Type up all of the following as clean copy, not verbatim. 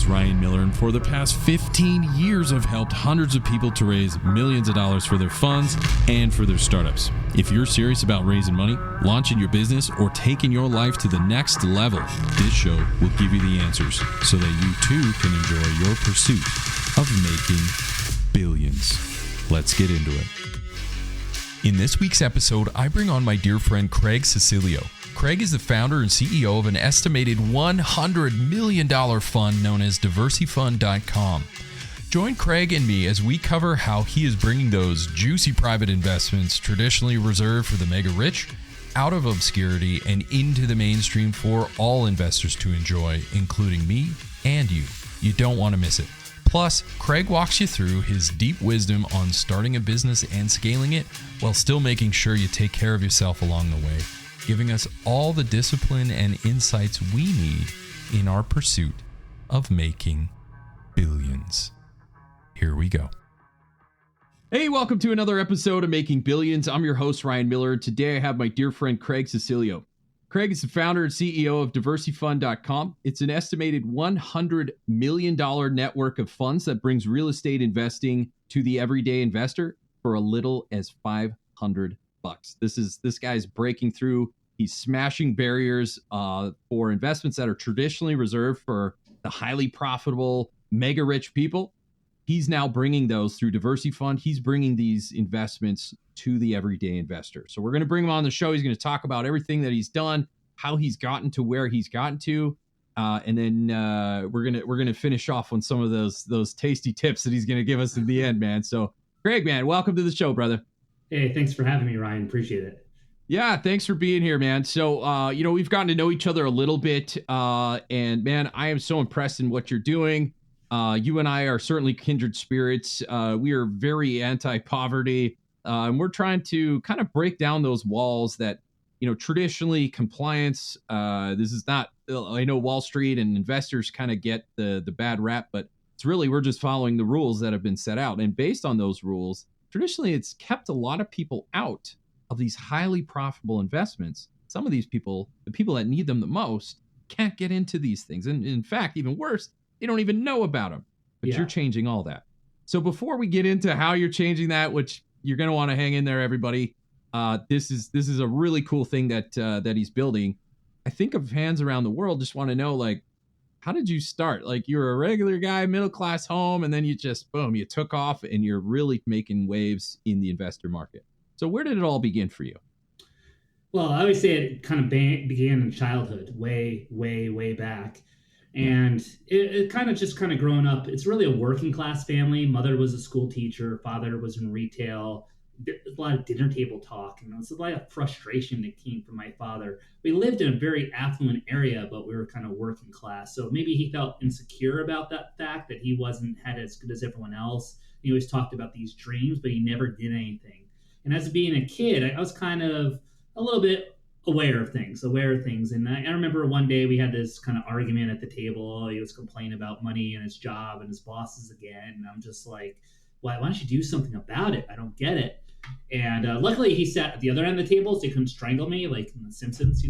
host, Ryan Miller, and for the past 15 years, I've helped hundreds of people to raise millions of dollars for their funds and for their startups. If you're serious about raising money, launching your business, or taking your life to the next level, this show will give you the answers so that you too can enjoy your pursuit of making billions. Let's get into it. In this week's episode, I bring on my dear friend Craig Cecellio. Craig is the founder and CEO of an estimated $100 million fund known as diversifund.com. Join Craig and me as we cover how he is bringing those juicy private investments traditionally reserved for the mega rich out of obscurity and into the mainstream for all investors to enjoy, including me and you. You don't want to miss it. Plus, Craig walks you through his deep wisdom on starting a business and scaling it while still making sure you take care of yourself along the way, giving us all the discipline and insights we need in our pursuit of making billions. Here we go. Hey, welcome to another episode of Making Billions. I'm your host, Ryan Miller. Today I have my dear friend Craig Cecellio. Craig is the founder and CEO of diversifund.com. It's an estimated $100 million network of funds that brings real estate investing to the everyday investor for a little as $500. This guy's breaking through. He's smashing barriers for investments that are traditionally reserved for the highly profitable, mega rich people. He's now bringing those through DiversiFund. He's bringing these investments to the everyday investor. So we're going to bring him on the show. He's going to talk about everything that he's done, how he's gotten to where he's gotten to, and then we're gonna finish off on some of those tasty tips that he's going to give us in the end, man. So, Craig, man, welcome to the show, brother. Hey, thanks for having me, Ryan. Appreciate it. Yeah, thanks for being here, man. So, we've gotten to know each other a little bit, and man, I am so impressed in what you're doing. You and I are certainly kindred spirits. We are very anti-poverty, and we're trying to kind of break down those walls that, traditionally compliance, this is not, I know Wall Street and investors kind of get the bad rap, but it's really, we're just following the rules that have been set out. And based on those rules, traditionally, it's kept a lot of people out of these highly profitable investments. Some of these people, the people that need them the most, can't get into these things. And in fact, even worse, they don't even know about them, but You're changing all that. So before we get into how you're changing that, which you're going to want to hang in there, everybody, this is a really cool thing that he's building. I think of fans around the world just want to know, like, how did you start? Like, you're a regular guy, middle class home, and then you just, boom, you took off and you're really making waves in the investor market. So where did it all begin for you? Well, I always say it kind of began in childhood, way, way, way back. And it kind of growing up, it's really a working class family. Mother was a school teacher. Father was in retail. A lot of dinner table talk. And it's a lot of frustration that came from my father. We lived in a very affluent area, but we were kind of working class. So maybe he felt insecure about that fact that he wasn't had as good as everyone else. He always talked about these dreams, but he never did anything. And as being a kid, I was kind of a little bit aware of things. And I remember one day we had this kind of argument at the table. He was complaining about money and his job and his bosses again. And I'm just like, why don't you do something about it? I don't get it. And luckily he sat at the other end of the table so he couldn't strangle me like in The Simpsons,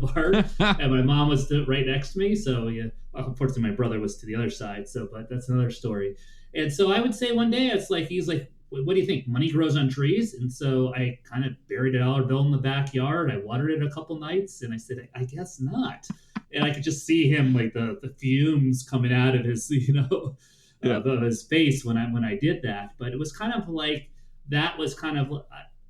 Bart. And my mom was right next to me. So yeah, unfortunately my brother was to the other side. But that's another story. And so I would say one day he's like, what do you think? Money grows on trees? And so I kind of buried a dollar bill in the backyard. I watered it a couple nights and I said, I guess not. And I could just see him like the fumes coming out of his, of his face when I did that. But it was kind of like, that was kind of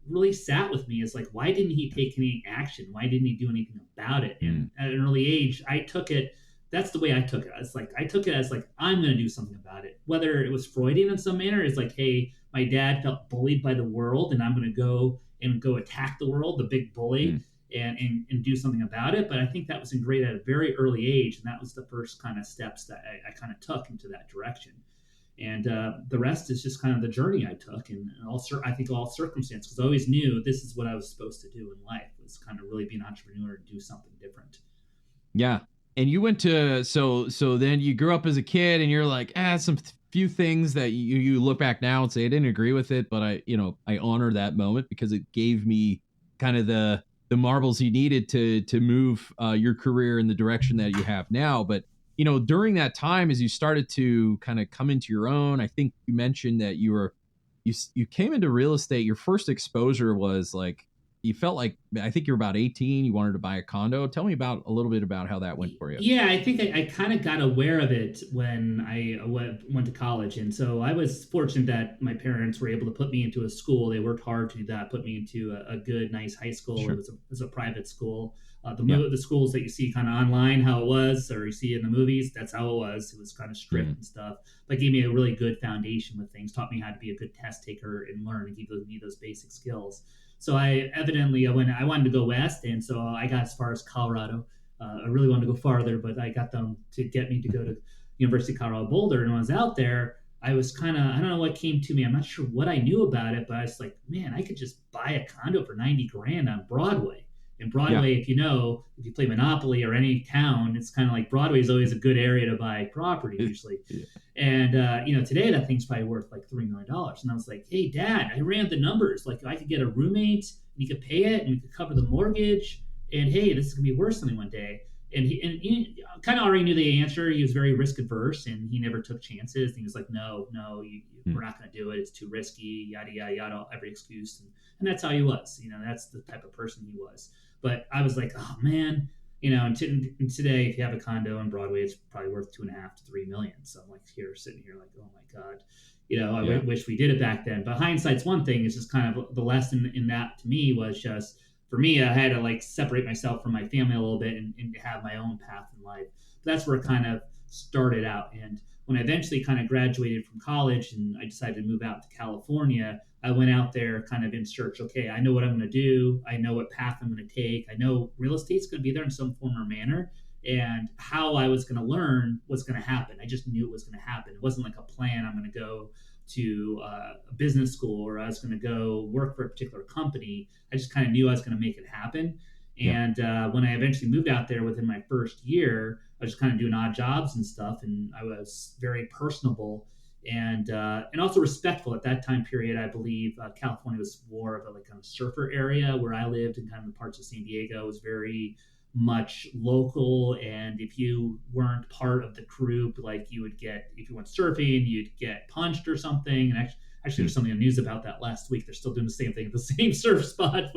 really sat with me. It's like, why didn't he take any action? Why didn't he do anything about it? And at an early age, I took it. That's the way I took it. It's like, I took it as like, I'm going to do something about it. Whether it was Freudian in some manner, it's like, hey, my dad felt bullied by the world and I'm going to go attack the world, the big bully, and do something about it. But I think that was ingrained at a very early age. And that was the first kind of steps that I kind of took into that direction. And the rest is just kind of the journey I took and I think all circumstance, because I always knew this is what I was supposed to do in life, was kind of really be an entrepreneur and do something different. Yeah. And you went to, so then you grew up as a kid and you're like, some few things that you look back now and say, I didn't agree with it, but I honor that moment because it gave me kind of the marbles you needed to move your career in the direction that you have now. But, during that time, as you started to kind of come into your own, I think you mentioned that you came into real estate. Your first exposure was like, you felt like, I think you're about 18. You wanted to buy a condo. Tell me about a little bit about how that went for you. Yeah, I think I kind of got aware of it when I went to college. And so I was fortunate that my parents were able to put me into a school. They worked hard to do that, put me into a good, nice high school. Sure. It was a private school. Yeah. The schools that you see kind of online, how it was, or you see in the movies, that's how it was. It was kind of strict and stuff, but gave me a really good foundation with things, taught me how to be a good test taker and learn and give me those basic skills. So I wanted to go west, and so I got as far as Colorado. I really wanted to go farther, but I got them to get me to go to University of Colorado Boulder. And when I was out there, I was kind of, I don't know what came to me. I'm not sure what I knew about it, but I was like, man, I could just buy a condo for 90 grand on Broadway. And Broadway, if you play Monopoly or any town, it's kind of like Broadway is always a good area to buy property usually. And, today that thing's probably worth like $3 million. And I was like, hey, Dad, I ran the numbers. Like I could get a roommate and he could pay it and we could cover the mortgage. And hey, this is going to be worth something one day. And he kind of already knew the answer. He was very risk adverse and he never took chances. And he was like, no, we're not going to do it. It's too risky, yada, yada, yada, every excuse. And that's how he was. That's the type of person he was. But I was like, oh man, and today, if you have a condo on Broadway, it's probably worth 2.5 to 3 million. So I'm like sitting here like, oh my God, I wish we did it back then. But hindsight's one thing. It's just kind of the lesson in that to me was just, for me, I had to like separate myself from my family a little bit and have my own path in life. But that's where it kind of started out. And when I eventually kind of graduated from college and I decided to move out to California, I went out there kind of in search. Okay, I know what I'm going to do. I know what path I'm going to take. I know real estate's going to be there in some form or manner. And how I was going to learn what's going to happen. I just knew it was going to happen. It wasn't like a plan. I'm going to go to a business school or I was going to go work for a particular company. I just kind of knew I was going to make it happen. And when I eventually moved out there within my first year, I was just kind of doing odd jobs and stuff. And I was very personable and also respectful at that time period. I believe California was more of a like kind of surfer area where I lived, and kind of the parts of San Diego was very much local. And if you weren't part of the group, like you would get, if you went surfing, you'd get punched or something. And actually there's something on the news about that last week. They're still doing the same thing at the same surf spot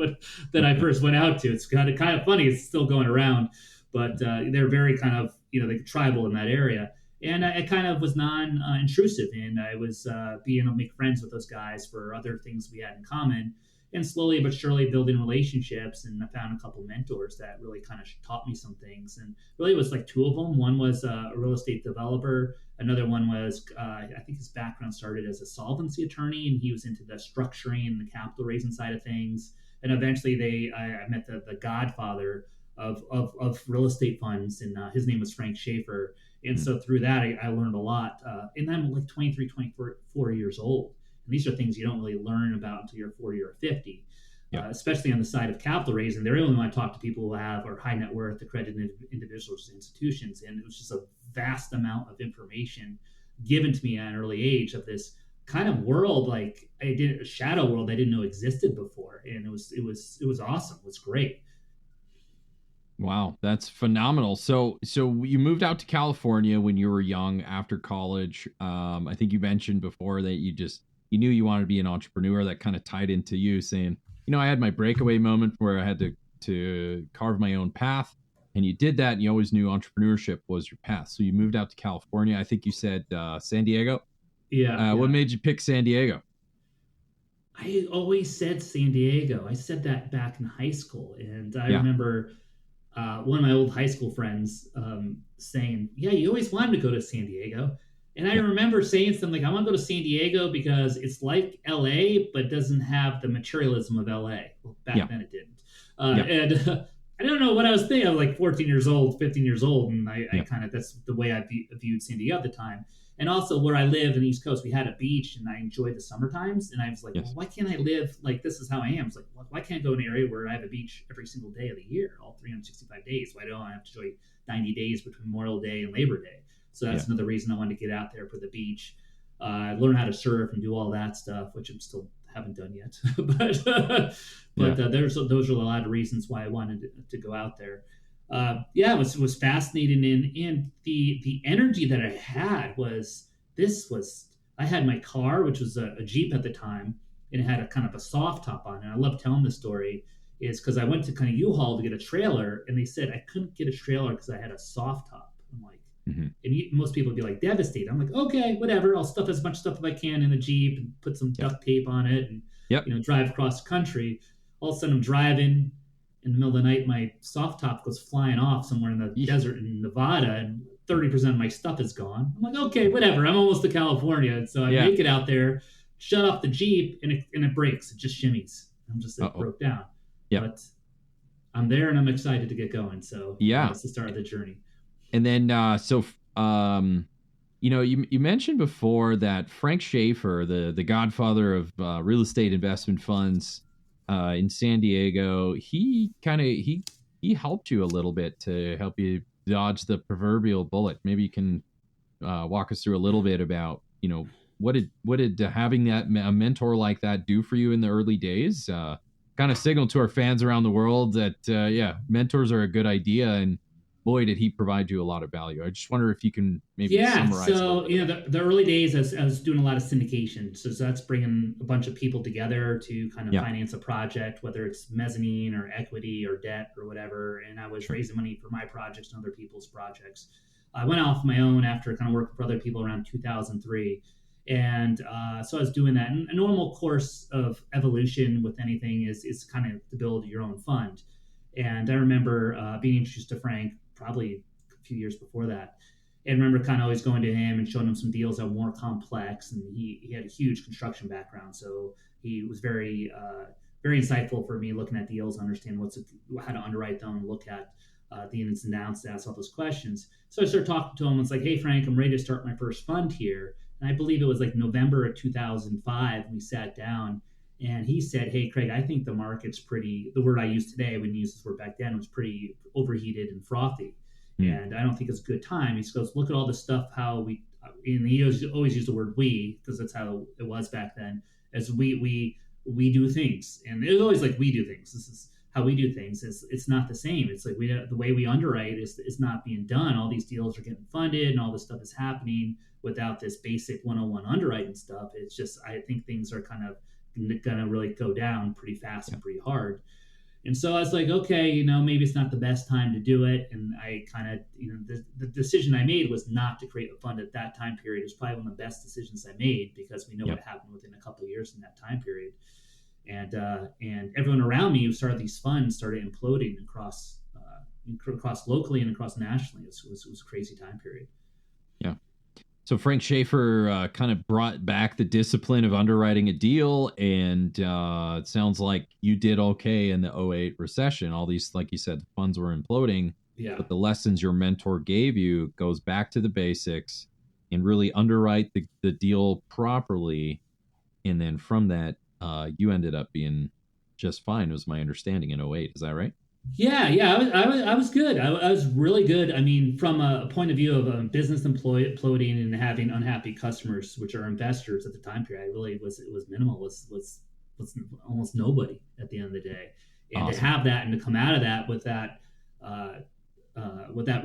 that I first went out to. It's kind of funny. It's still going around, but they're very kind of, like tribal in that area. And I kind of was non-intrusive, and I was being able to make friends with those guys for other things we had in common, and slowly but surely building relationships. And I found a couple of mentors that really kind of taught me some things. And really it was like two of them. One was a real estate developer. Another one was, I think his background started as a solvency attorney, and he was into the structuring and the capital raising side of things. And eventually I met the godfather of real estate funds, and his name was Frank Schaefer. And so through that, I learned a lot. And I'm like 23, 24 years old. And these are things you don't really learn about until you're 40 or 50, especially on the side of capital raising. They only want to talk to people who are high net worth, accredited individuals, institutions. And it was just a vast amount of information given to me at an early age of this kind of world, like a shadow world I didn't know existed before. And it was awesome. It was great. Wow, that's phenomenal. So you moved out to California when you were young after college. I think you mentioned before that you knew you wanted to be an entrepreneur. That kind of tied into you saying, I had my breakaway moment where I had to carve my own path, and you did that, and you always knew entrepreneurship was your path. So you moved out to California. I think you said San Diego. Yeah. What made you pick San Diego? I always said San Diego. I said that back in high school, and I remember one of my old high school friends saying, yeah, you always wanted to go to San Diego. And I remember saying something like, I want to go to San Diego because it's like LA, but doesn't have the materialism of LA. Well, back then it didn't. And I don't know what I was thinking. I was like 14 years old, 15 years old. And I kind of, that's the way I viewed San Diego at the time. And also where I lived on the East Coast, we had a beach, and I enjoyed the summer times. And I was like, well, why can't I live like this is how I am? It's like, why can't I go to an area where I have a beach every single day of the year, all 365 days? Why don't I have to enjoy 90 days between Memorial Day and Labor Day? So that's another reason I wanted to get out there for the beach, learn how to surf and do all that stuff, which I'm still haven't done yet. But those are a lot of reasons why I wanted to go out there. it was fascinating, and the energy that I had was I had my car, which was a Jeep at the time, and it had a kind of a soft top on it. And I love telling this story is because I went to kind of U-Haul to get a trailer, and they said I couldn't get a trailer because I had a soft top. I'm like, Mm-hmm. and most people would be like devastated. I'm like, okay, whatever. I'll stuff as much stuff as I can in the Jeep and put some Yep. duct tape on it, and Yep. drive across the country. All of a sudden, I'm driving in the middle of the night. My soft top goes flying off somewhere in the desert in Nevada, and 30% of my stuff is gone. I'm like, okay, whatever. I'm almost to California, and so I make it out there, shut off the Jeep, and it breaks. It just shimmies. I'm just broke down. Yeah. But I'm there, and I'm excited to get going. So that's the start of the journey. And then, you mentioned before that Frank Schaefer, the godfather of real estate investment funds in San Diego, he helped you a little bit to help you dodge the proverbial bullet. Maybe you can walk us through a little bit about, what did having a mentor like that do for you in the early days? Kind of signal to our fans around the world that, mentors are a good idea, and boy, did he provide you a lot of value. I just wonder if you can maybe summarize. So, the early days, I was doing a lot of syndication. So that's bringing a bunch of people together to kind of finance a project, whether it's mezzanine or equity or debt or whatever. And I was raising money for my projects and other people's projects. I went off my own after kind of working for other people around 2003. And so I was doing that. And a normal course of evolution with anything is kind of to build your own fund. And I remember being introduced to Frank probably a few years before that. And I remember kind of always going to him and showing him some deals that were more complex. And he had a huge construction background. So he was very, very insightful for me looking at deals, understand how to underwrite them, look at the ins and downs, to ask all those questions. So I started talking to him. It's like, hey, Frank, I'm ready to start my first fund here. And I believe it was like November of 2005. We sat down. And he said, hey, Craig, I think the market's the word I use today, I wouldn't use this word back then, was pretty overheated and frothy. And I don't think it's a good time. He goes, look at all the stuff, and he always used the word we, because that's how it was back then, as we do things. And it was always like, we do things. This is how we do things. It's not the same. It's like the way we underwrite is not being done. All these deals are getting funded and all this stuff is happening without this basic 101 underwriting stuff. It's just, I think things are kind of gonna really go down pretty fast and pretty hard. And so I was like, okay, maybe it's not the best time to do it. And I kind of, the decision I made was not to create a fund at that time period. It was probably one of the best decisions I made, because we know what happened within a couple of years in that time period. And everyone around me who started these funds started imploding across locally and across nationally. It was a crazy time period. Yeah. So Frank Schaefer kind of brought back the discipline of underwriting a deal, and it sounds like you did okay in the 2008 recession. All these, like you said, the funds were imploding, but the lessons your mentor gave you goes back to the basics and really underwrite the deal properly. And then from that, you ended up being just fine, was my understanding, in 2008. Is that right? Yeah, I was good. I was really good. I mean, from a point of view of a business imploding and having unhappy customers, which are investors at the time period, it was minimal. Was almost nobody at the end of the day. And awesome. To have that and to come out of that with that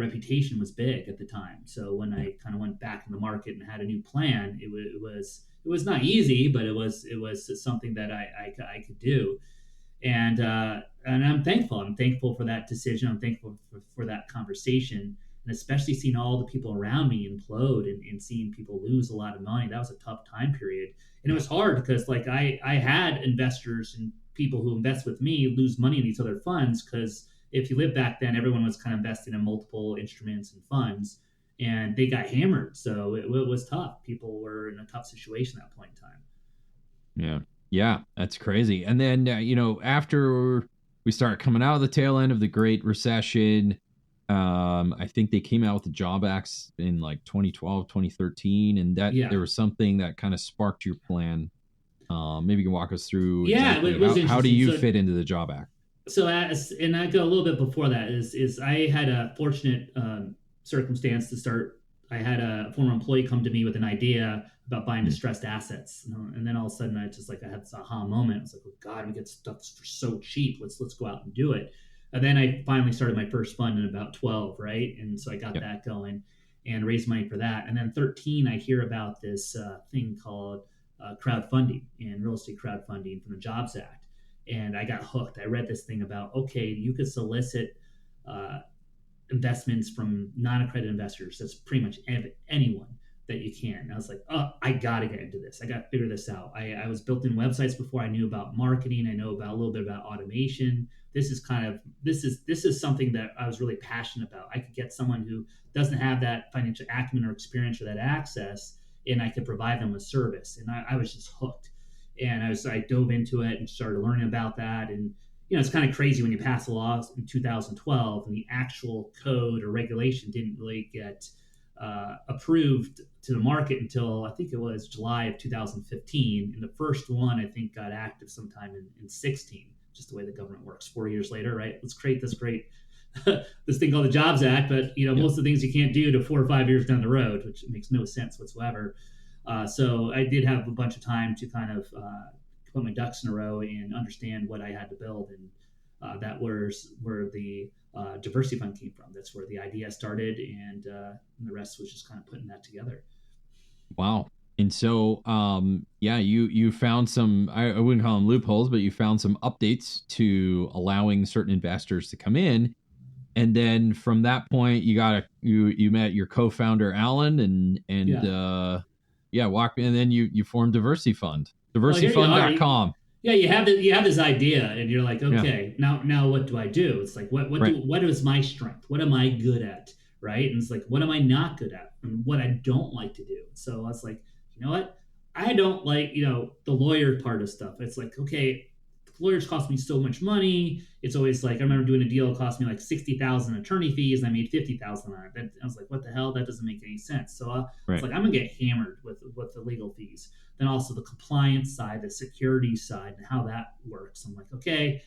reputation was big at the time. So when I kind of went back in the market and had a new plan, it was not easy, but it was something that I could do. And I'm thankful. I'm thankful for that decision. I'm thankful for that conversation, and especially seeing all the people around me implode and seeing people lose a lot of money. That was a tough time period, and it was hard because like I had investors and people who invest with me lose money in these other funds, because if you lived back then, everyone was kind of investing in multiple instruments and funds, and they got hammered. So it was tough. People were in a tough situation at that point in time. Yeah. Yeah, that's crazy. And then, after we start coming out of the tail end of the Great Recession, I think they came out with the Job Acts in like 2012, 2013. And there was something that kind of sparked your plan. Maybe you can walk us through how do you fit into the Job Act? So and I go a little bit before that is I had a fortunate circumstance to start. I had a former employee come to me with an idea about buying distressed assets, and then all of a sudden I had this aha moment. It's like, oh God, we get stuff for so cheap. Let's go out and do it. And then I finally started my first fund in about 12, right? And so I got Yeah. that going and raised money for that. And then 13, I hear about this thing called crowdfunding and real estate crowdfunding from the Jobs Act. And I got hooked. I read this thing about, okay, you could solicit uh, investments from non-accredited investors. That's pretty much anyone that you can. And I was like, oh, I got to get into this. I got to figure this out. I was building websites before. I knew about marketing. I know about a little bit about automation. This is something that I was really passionate about. I could get someone who doesn't have that financial acumen or experience or that access, and I could provide them a service. And I was just hooked. And I dove into it and started learning about that. And it's kind of crazy when you pass a law in 2012 and the actual code or regulation didn't really get approved to the market until I think it was July of 2015. And the first one, I think, got active sometime in 16, just the way the government works. 4 years later, right? Let's create this great this thing called the Jobs Act, but most of the things you can't do to 4 or 5 years down the road, which makes no sense whatsoever. So I did have a bunch of time to kind of put my ducks in a row and understand what I had to build, and that was where the diversity fund came from. That's where the idea started, and the rest was just kind of putting that together. Wow. And so, you found some, I wouldn't call them loopholes, but you found some updates to allowing certain investors to come in. And then from that point, you met your co-founder, Alan, and walk me. And then you formed Diversity Fund, diversityfund.com. Yeah, you have this idea, and you're like, okay, now what do I do? It's like, what is my strength? What am I good at? Right? And it's like, what am I not good at? And what I don't like to do. So I was like, you know what? I don't like, the lawyer part of stuff. It's like, okay, lawyers cost me so much money. It's always like, I remember doing a deal, it cost me like 60,000 attorney fees, and I made 50,000 on it. I was like, what the hell? That doesn't make any sense. So it's like, I'm gonna get hammered with the legal fees. Then also the compliance side, the security side, and how that works. I'm like, okay,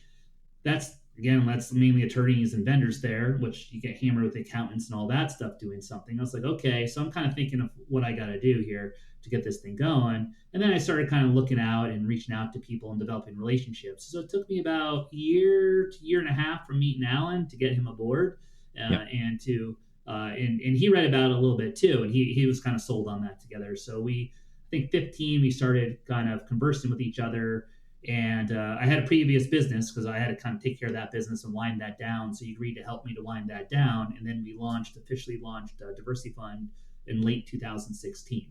that's mainly attorneys and vendors there, which you get hammered with accountants and all that stuff doing something. I was like, okay, so I'm kind of thinking of what I got to do here to get this thing going. And then I started kind of looking out and reaching out to people and developing relationships. So it took me about a year to year and a half from meeting Alan to get him aboard, and he read about it a little bit too, and he was kind of sold on that together. So I think 15, we started kind of conversing with each other. And I had a previous business because I had to kind of take care of that business and wind that down. So he agreed to help me to wind that down. And then we officially launched Diversity Fund in late 2016.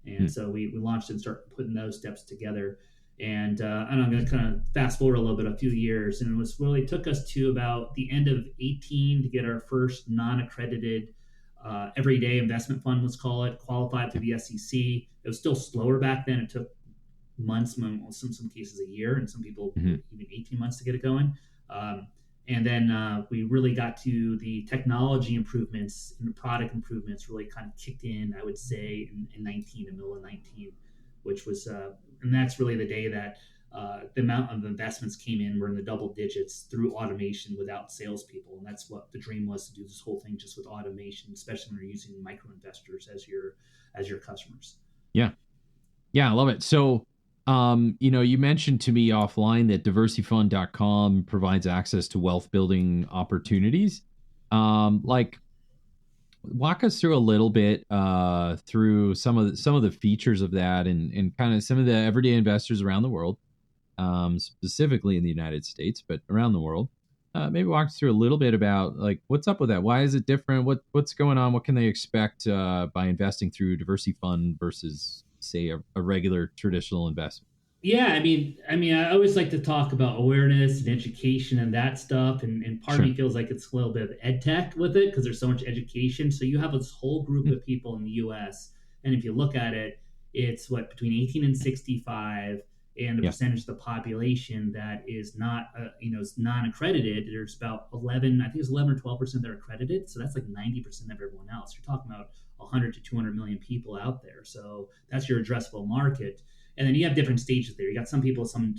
And so we launched and started putting those steps together. And I'm going to kind of fast forward a few years. And it really took us to about the end of 18 to get our first non-accredited everyday investment fund, let's call it, qualified through the SEC. It was still slower back then. It took months, some cases a year, and some people even 18 months to get it going. And then we really got to the technology improvements and the product improvements really kind of kicked in, I would say, in the middle of 19, which was, and that's really the day that the amount of investments came in were in the double digits through automation without salespeople. And that's what the dream was, to do this whole thing just with automation, especially when you're using micro investors as your customers. Yeah, I love it. So, you mentioned to me offline that diversityfund.com provides access to wealth building opportunities. Walk us through a little bit through some of the features of that and kind of some of the everyday investors around the world, specifically in the United States, but around the world. Maybe walk us through a little bit about what's up with that. Why is it different? What's going on? What can they expect by investing through Diversity Fund versus, say, a regular traditional investment? Yeah, I mean, I always like to talk about awareness and education and that stuff, and part of me feels like it's a little bit of ed tech with it because there's so much education. So you have this whole group of people in the U.S., and if you look at it, it's between 18 and 65, and the percentage of the population that is not, is non-accredited. There's about 11 or 12% that are accredited. So that's like 90% of everyone else. You're talking about 100 to 200 million people out there. So that's your addressable market. And then you have different stages there. You got some people, some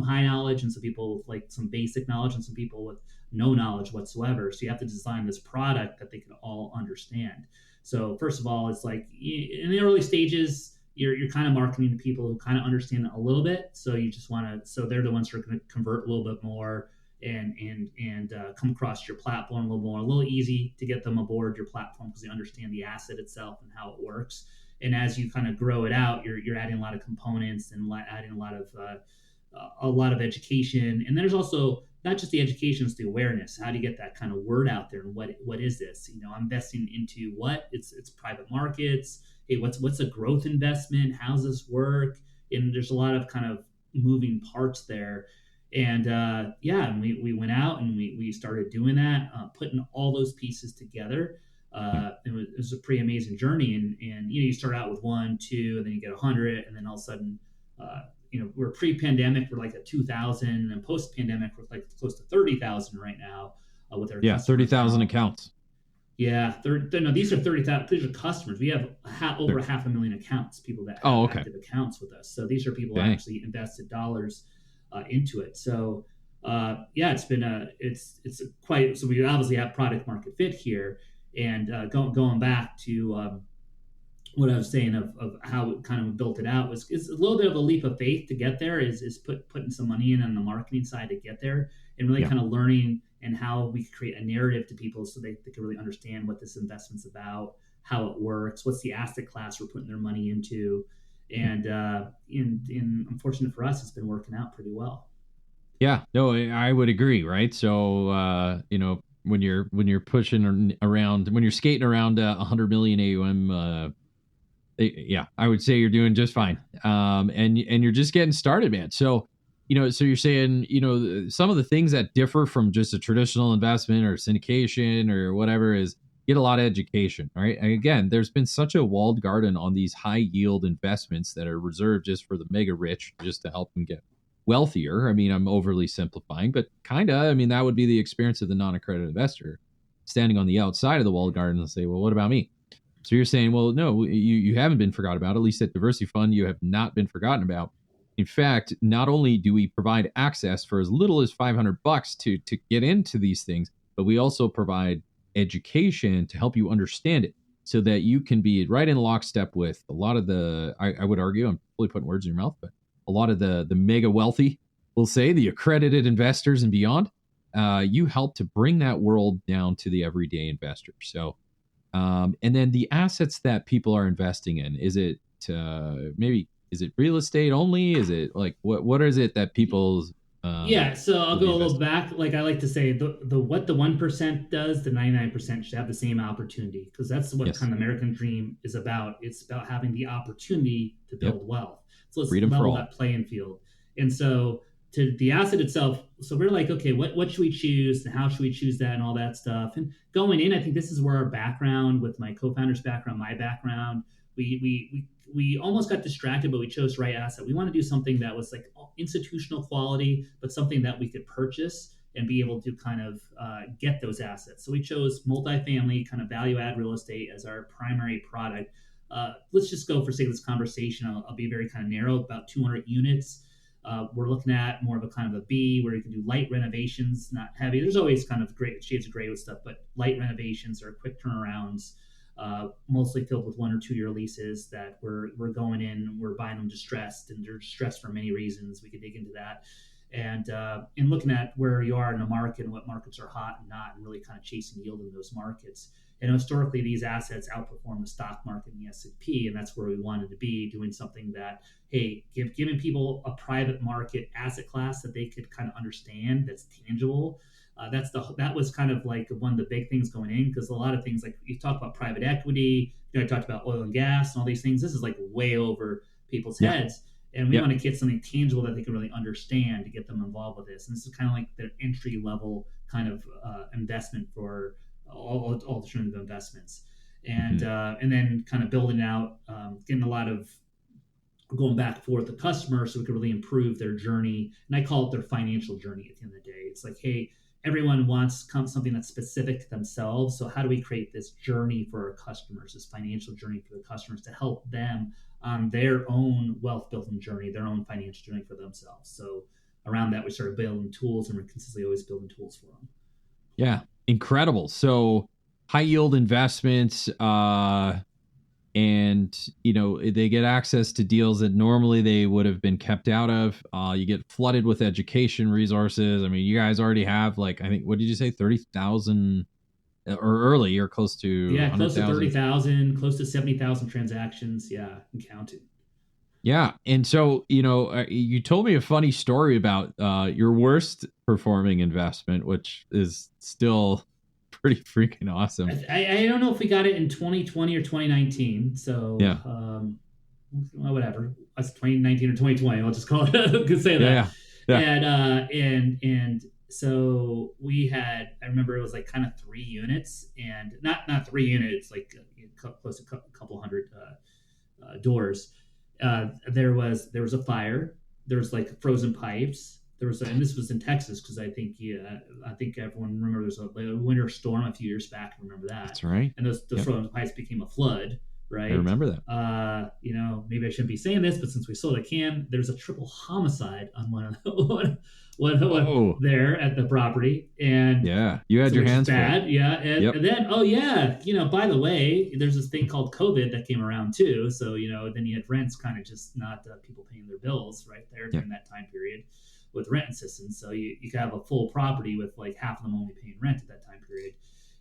high knowledge, and some people with some basic knowledge, and some people with no knowledge whatsoever. So you have to design this product that they can all understand. So first of all, it's like in the early stages, you're kind of marketing to people who kind of understand it a little bit. So you just want to, so they're the ones who are going to convert a little bit more and come across your platform a little more, a little easy to get them aboard your platform because they understand the asset itself and how it works. And as you kind of grow it out, you're adding a lot of components and adding a lot of education. And there's also not just the education, it's the awareness. How do you get that kind of word out there? And what is this? I'm investing into what? It's private markets. Hey, what's a growth investment? How's this work? And there's a lot of kind of moving parts there. And and we went out and we started doing that, putting all those pieces together. It was a pretty amazing journey. And you start out with 1, 2, and then you get 100, and then all of a sudden, we're pre-pandemic, we're like at 2,000, and post-pandemic, we're like close to 30,000 right now with our 30,000 accounts. Yeah, these are 30,000. These are customers. We have over 500,000 accounts, people that have active accounts with us. So these are people who actually invested dollars into it. So it's been quite. So we obviously have product market fit here, and going back to what I was saying of how it kind of built it out it's a little bit of a leap of faith to get there. Is putting some money in on the marketing side to get there, and really kind of learning and how we create a narrative to people so they can really understand what this investment's about, how it works, what's the asset class we're putting their money into. And unfortunate for us, it's been working out pretty well. Yeah, no, I would agree. Right. So, when you're pushing around, when you're skating around 100 million AUM, I would say you're doing just fine. And you're just getting started, man. So, so you're saying, some of the things that differ from just a traditional investment or syndication or whatever is get a lot of education, right? And again, there's been such a walled garden on these high yield investments that are reserved just for the mega rich, just to help them get wealthier. I mean, I'm overly simplifying, but that would be the experience of the non-accredited investor standing on the outside of the walled garden and say, well, what about me? So you're saying, well, no, you haven't been forgotten about. At least at Diversity Fund, you have not been forgotten about. In fact, not only do we provide access for as little as $500 to get into these things, but we also provide education to help you understand it so that you can be right in lockstep with a lot of I would argue, I'm totally putting words in your mouth, but a lot of the mega wealthy, we'll say, the accredited investors and beyond. You help to bring that world down to the everyday investor. So, and then the assets that people are investing in, is it is it real estate only? Is it like what is it that people's so I'll go a little back. Like I like to say, the what the 1% does, the 99% should have the same opportunity, because that's what kind of American dream is about. It's about having the opportunity to build wealth. So let's level that playing field. And so to the asset itself, so we're like, okay, what should we choose and how should we choose that and all that stuff. And going in, I think this is where our background, with my co-founder's background, my background, we almost got distracted, but we chose the right asset. We want to do something that was like institutional quality, but something that we could purchase and be able to kind of get those assets. So we chose multifamily kind of value add real estate as our primary product. Let's just go for sake of this conversation. I'll be very kind of narrow, about 200 units. We're looking at more of a kind of a B, where you can do light renovations, not heavy. There's always kind of great shades of gray with stuff, but light renovations or quick turnarounds, mostly filled with 1 or 2 year leases that we're going in, we're buying them distressed, and they're distressed for many reasons. We could dig into that. And in looking at where you are in the market and what markets are hot and not, and really kind of chasing yield in those markets. And historically, these assets outperform the stock market and the S&P, and that's where we wanted to be, doing something that, hey, giving people a private market asset class that they could kind of understand, that's tangible. That was kind of like one of the big things going in, because a lot of things, like you talk about private equity, I talked about oil and gas and all these things. This is like way over people's heads. And we want to get something tangible that they can really understand to get them involved with this. And this is kind of like the entry level kind of investment for all alternative investments. And and then kind of building out, getting a lot of going back and forth with the customer so we can really improve their journey. And I call it their financial journey at the end of the day. It's like, hey, everyone wants something that's specific to themselves. So how do we create this journey for our customers, this financial journey for the customers, to help them on their own wealth building journey, their own financial journey for themselves? So around that, we started building tools, and we're consistently always building tools for them. Yeah, incredible. So high yield investments, and they get access to deals that normally they would have been kept out of. You get flooded with education resources. I mean, you guys already have, like, I think, what did you say, 30,000 or early, or close to close to 100,000? 30,000, close to 70,000 transactions, and counting. Yeah. And so, you told me a funny story about your worst performing investment, which is still pretty freaking awesome. I don't know if we got it in 2020 or 2019. So, yeah. Well, whatever. That's 2019 or 2020. I'll just call it. I could say that. Yeah. And so we had, I remember it was like kind of 3 units, and not 3 units, like close to a couple hundred doors. There was a fire. There was like frozen pipes. And this was in Texas, because I think everyone remembers a winter storm a few years back. Remember that? That's right. And those frozen pipes became a flood. Right. I remember that. Maybe I shouldn't be saying this, but since we sold a can, there's a triple homicide on one there at the property. And you had your hands bad. full. Yeah. And then, by the way, there's this thing called COVID that came around too. So, then you had rents kind of just not people paying their bills right there during that time period with rent assistance. So you could have a full property with like half of them only paying rent at that time period.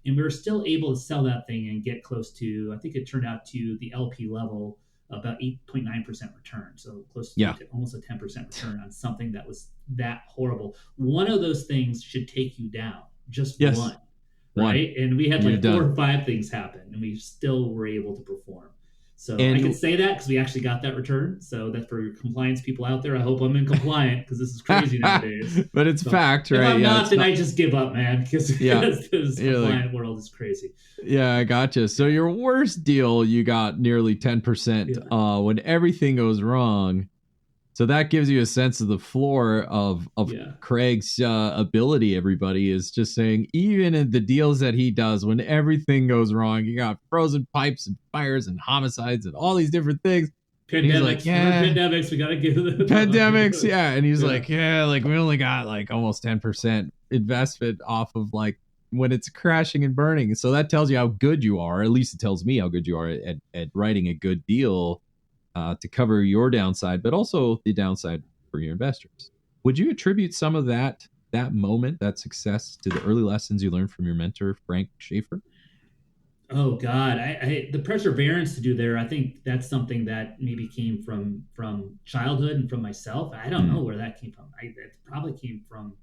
And we were still able to sell that thing and get close to, I think it turned out to the LP level, about 8.9% return. So close to almost a 10% return on something that was that horrible. One of those things should take you down, just one. Right. And we had like 4 or 5 things happen, and we still were able to perform. So I can say that because we actually got that return. So that for compliance people out there, I hope I'm in compliant, because this is crazy nowadays. But it's fact, right? If I'm not, then I just give up, man, because this compliant world is crazy. Yeah, I gotcha. So your worst deal, you got nearly 10% when everything goes wrong. So that gives you a sense of the floor of Craig's ability. Everybody is just saying, even in the deals that he does, when everything goes wrong, you got frozen pipes and fires and homicides and all these different things. Pandemics, like, pandemics, we got to give them pandemics. And he's like, like we only got like almost 10% investment off of like when it's crashing and burning. So that tells you how good you are. At least it tells me how good you are at writing a good deal. To cover your downside, but also the downside for your investors. Would you attribute some of that moment, that success, to the early lessons you learned from your mentor, Frank Schaefer? Oh God, I the perseverance to do there. I think that's something that maybe came from childhood and from myself. I don't know where that came from. It probably came from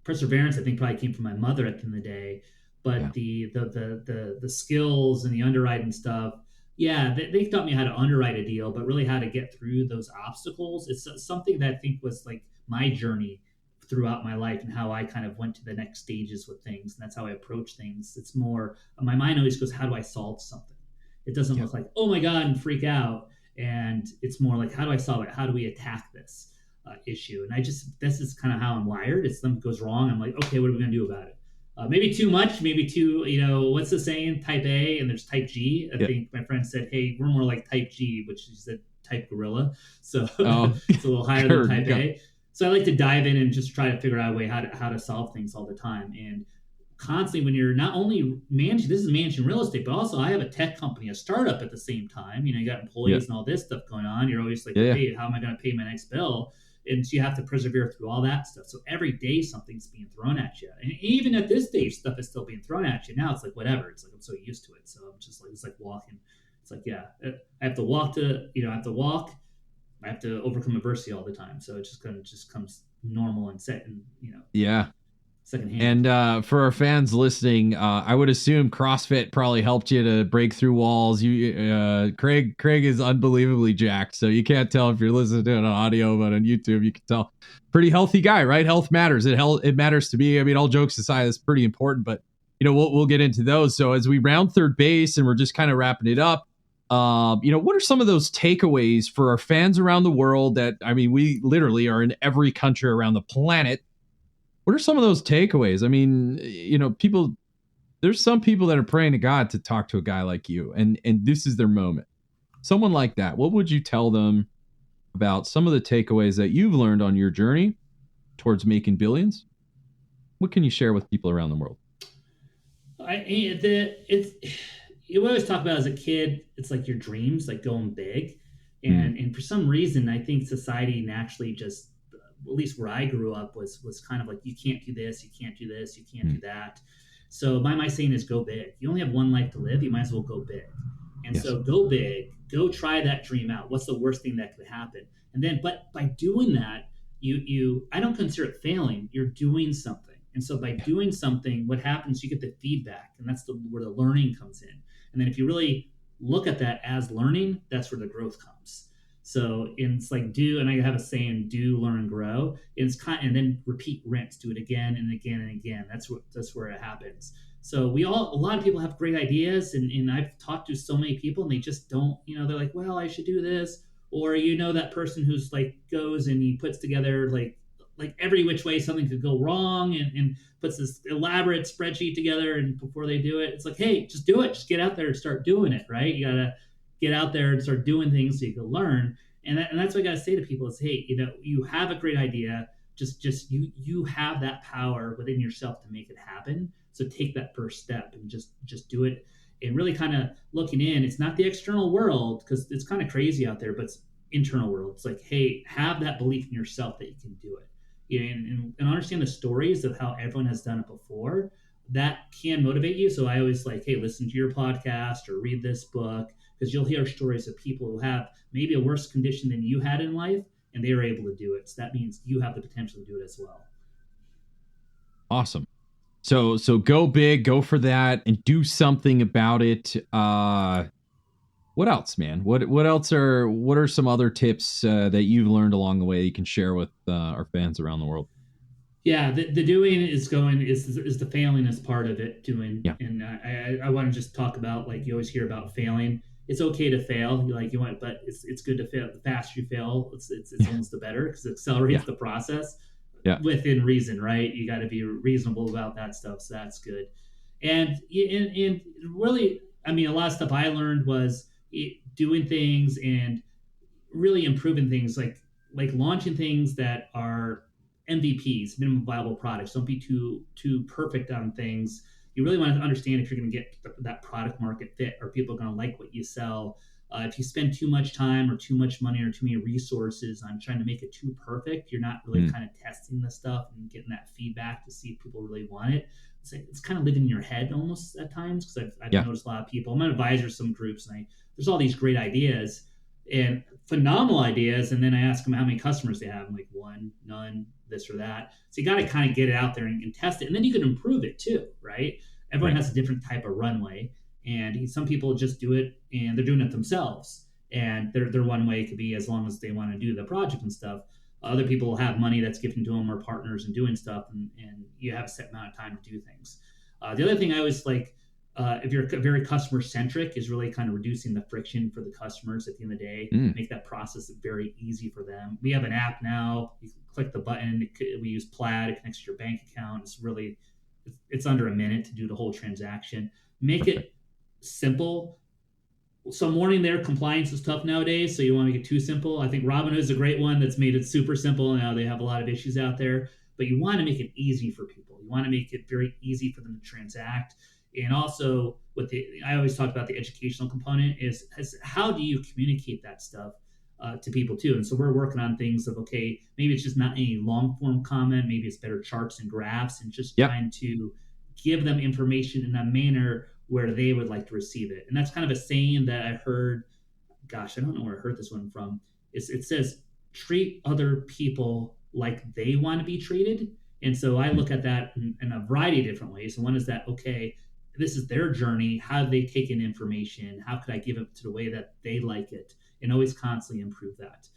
perseverance. I think probably came from my mother at the end of the day. But the skills and the underwriting stuff. Yeah, they taught me how to underwrite a deal, but really how to get through those obstacles. It's something that I think was like my journey throughout my life, and how I kind of went to the next stages with things. And that's how I approach things. It's more, my mind always goes, how do I solve something? It doesn't look like, oh my God, and freak out. And it's more like, how do I solve it? How do we attack this issue? And this is kind of how I'm wired. If something goes wrong, I'm like, okay, what are we going to do about it? Maybe too much, maybe too, what's the saying? Type A and there's type G. I think my friend said, hey, we're more like type G, which is a type gorilla. So it's a little higher than type A. So I like to dive in and just try to figure out a way how to solve things all the time. And constantly, when you're not only managing real estate, but also I have a tech company, a startup at the same time. You got employees and all this stuff going on. You're always like, hey, how am I going to pay my next bill? And so you have to persevere through all that stuff. So every day something's being thrown at you. And even at this stage, stuff is still being thrown at you. Now it's like, whatever. It's like, I'm so used to it. So I'm just like, it's like walking. It's like, I have to walk I have to overcome adversity all the time. So it just comes normal and set and, secondhand. And for our fans listening, I would assume CrossFit probably helped you to break through walls. Craig is unbelievably jacked, so you can't tell if you're listening to it on audio, but on YouTube you can tell. Pretty healthy guy, right? Health matters. It matters to me. I mean, all jokes aside, it's pretty important. But we'll get into those. So as we round third base and we're just kind of wrapping it up, what are some of those takeaways for our fans around the world? That, I mean, we literally are in every country around the planet. What are some of those takeaways? I mean, there's some people that are praying to God to talk to a guy like you, and this is their moment. Someone like that, what would you tell them about some of the takeaways that you've learned on your journey towards making billions? What can you share with people around the world? we always talk about as a kid, it's like your dreams, like going big. And for some reason, I think society naturally just, at least where I grew up, was kind of like, you can't do this, you can't do this, you can't do that. So my saying is go big. You only have one life to live. You might as well go big. And Yes. so go big, go try that dream out. What's the worst thing that could happen? And then, but by doing that, I don't consider it failing. You're doing something. And so by doing something, what happens, you get the feedback, and that's where the learning comes in. And then if you really look at that as learning, that's where the growth comes. So it's like do, and I have a saying, do, learn, grow. And then repeat, rinse, do it again and again and again. That's where it happens. So a lot of people have great ideas, and I've talked to so many people, and they just don't, they're like, well, I should do this. Or, that person who's like goes and he puts together like every which way something could go wrong, and puts this elaborate spreadsheet together, and before they do it, it's like, hey, just do it. Just get out there and start doing it, right? You got to get out there and start doing things so you can learn. And that's what I got to say to people is, hey, you have a great idea. Just you have that power within yourself to make it happen. So take that first step and just do it. And really kind of looking in, it's not the external world, because it's kind of crazy out there, but it's internal world. It's like, hey, have that belief in yourself that you can do it. And understand the stories of how everyone has done it before. That can motivate you. So I always like, hey, listen to your podcast or read this book, because you'll hear stories of people who have maybe a worse condition than you had in life, and they were able to do it. So that means you have the potential to do it as well. Awesome. So go big, go for that, and do something about it. What else, man? What are some other tips that you've learned along the way that you can share with our fans around the world? Yeah, the doing is the failing is part of it. Doing, yeah. And I want to just talk about, like, you always hear about failing. It's okay to fail, but it's good to fail. The faster you fail, it's almost the better, because it accelerates the process. Within reason, right? You got to be reasonable about that stuff, so that's good. And really, I mean, a lot of stuff I learned was doing things and really improving things, like launching things that are MVPs, minimum viable products. Don't be too perfect on things. You really want to understand if you're going to get that product market fit, or people are going to like what you sell. If you spend too much time or too much money or too many resources on trying to make it too perfect, you're not really kind of testing the stuff and getting that feedback to see if people really want it. It's kind of living in your head almost at times, because I've noticed a lot of people. I'm an advisor to some groups, and there's all these great ideas and phenomenal ideas, and then I ask them how many customers they have. I'm like, one, none, this or that. So you got to kind of get it out there and test it, and then you can improve it too, right? Everyone has a different type of runway. And some people just do it, and they're doing it themselves. And their one way could be as long as they want to do the project and stuff. Other people have money that's given to them, or partners and doing stuff, and you have a set amount of time to do things. The other thing I always like, if you're very customer centric, is really kind of reducing the friction for the customers at the end of the day. Make that process very easy for them. We have an app now. You can click the button. We use Plaid. It connects to your bank account. It's under a minute to do the whole transaction. Make it simple. Some warning there, compliance is tough nowadays, so you want to make it too simple. I think Robinhood is a great one that's made it super simple. Now they have a lot of issues out there, but you want to make it easy for people. You want to make it very easy for them to transact. And also I always talk about the educational component is how do you communicate that stuff to people too? And so we're working on things of, okay, maybe it's just not any long form comment, maybe it's better charts and graphs, and just trying to give them information in a manner where they would like to receive it. And that's kind of a saying that I heard, gosh, I don't know where I heard this one from. It says, treat other people like they want to be treated. And so I look at that in a variety of different ways. And one is that, okay, this is their journey. How do they take in information? How could I give it to the way that they like it? And always constantly improve that.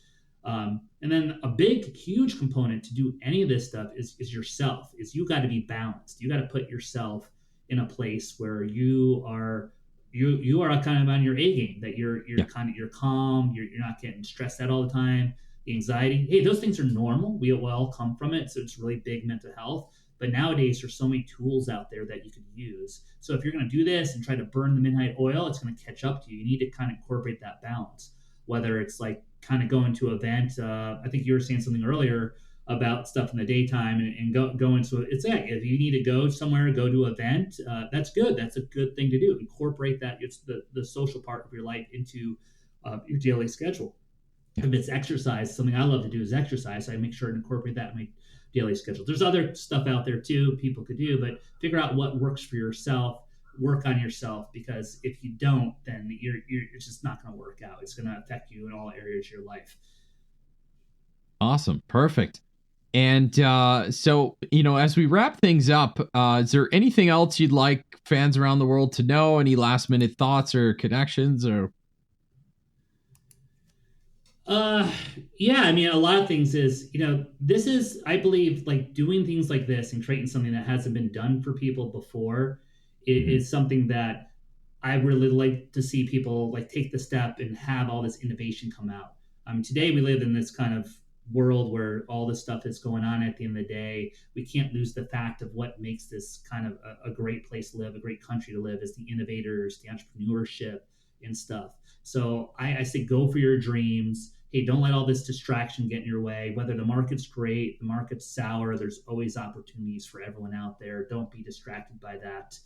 And then a big, huge component to do any of this stuff is yourself. Is you got to be balanced. You got to put yourself in a place where you are kind of on your A game, that you're calm, you're not getting stressed out all the time. The anxiety, hey, those things are normal. We all come from it, so it's really big mental health. But nowadays, there's so many tools out there that you can use. So if you're going to do this and try to burn the midnight oil, it's going to catch up to you. You need to kind of incorporate that balance. Whether it's like kind of going to an event, I think you were saying something earlier about stuff in the daytime and go into it's yeah. If you need to go somewhere, go to an event, that's good. That's a good thing to do. Incorporate that. It's the social part of your life into your daily schedule. If it's exercise, something I love to do is exercise. So I make sure to incorporate that in my daily schedule. There's other stuff out there too people could do, but figure out what works for yourself. Work on yourself, because if you don't, then it's just not going to work out. It's going to affect you in all areas of your life. Awesome. Perfect. And so, as we wrap things up, is there anything else you'd like fans around the world to know? Any last minute thoughts or connections or? Yeah, I mean, a lot of things is, this is, I believe, like doing things like this and creating something that hasn't been done for people before is something that I really like to see people like take the step and have all this innovation come out. Today we live in this kind of world where all this stuff is going on. At the end of the day, we can't lose the fact of what makes this kind of a great place to live, a great country to live, is the innovators, the entrepreneurship and stuff. So I say go for your dreams. Hey, don't let all this distraction get in your way. Whether the market's great, the market's sour, there's always opportunities for everyone out there. Don't be distracted by that.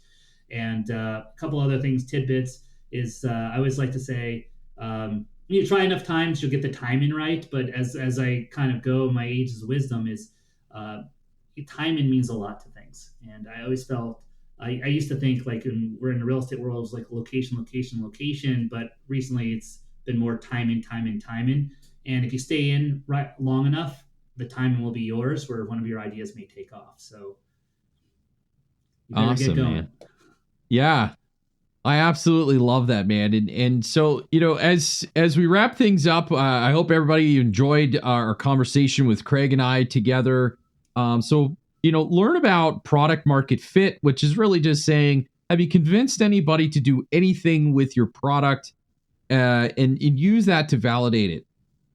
And a couple other things, tidbits, is I always like to say, you try enough times, you'll get the timing right. But as I kind of go, my age's wisdom is timing means a lot to things. And I always felt, I used to think like we're in the real estate world, it's like location. But recently it's been more timing. And if you stay in right long enough, the timing will be yours, where one of your ideas may take off. So you better awesome, get going. Man. Yeah, I absolutely love that, man. And so, as we wrap things up, I hope everybody enjoyed our conversation with Craig and I together. So, learn about product market fit, which is really just saying, have you convinced anybody to do anything with your product, and use that to validate it.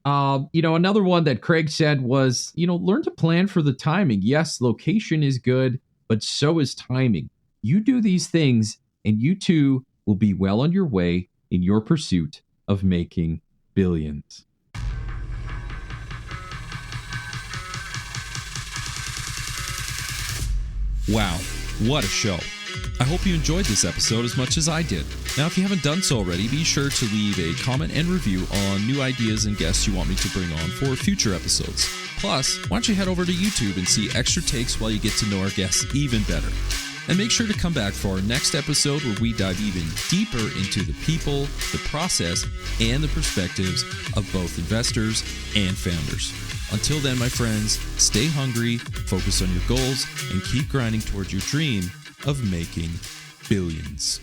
Another one that Craig said was, learn to plan for the timing. Yes, location is good, but so is timing. You do these things and you too will be well on your way in your pursuit of making billions. Wow, what a show. I hope you enjoyed this episode as much as I did. Now, if you haven't done so already, be sure to leave a comment and review on new ideas and guests you want me to bring on for future episodes. Plus, why don't you head over to YouTube and see extra takes while you get to know our guests even better. And make sure to come back for our next episode where we dive even deeper into the people, the process, and the perspectives of both investors and founders. Until then, my friends, stay hungry, focus on your goals, and keep grinding towards your dream of making billions.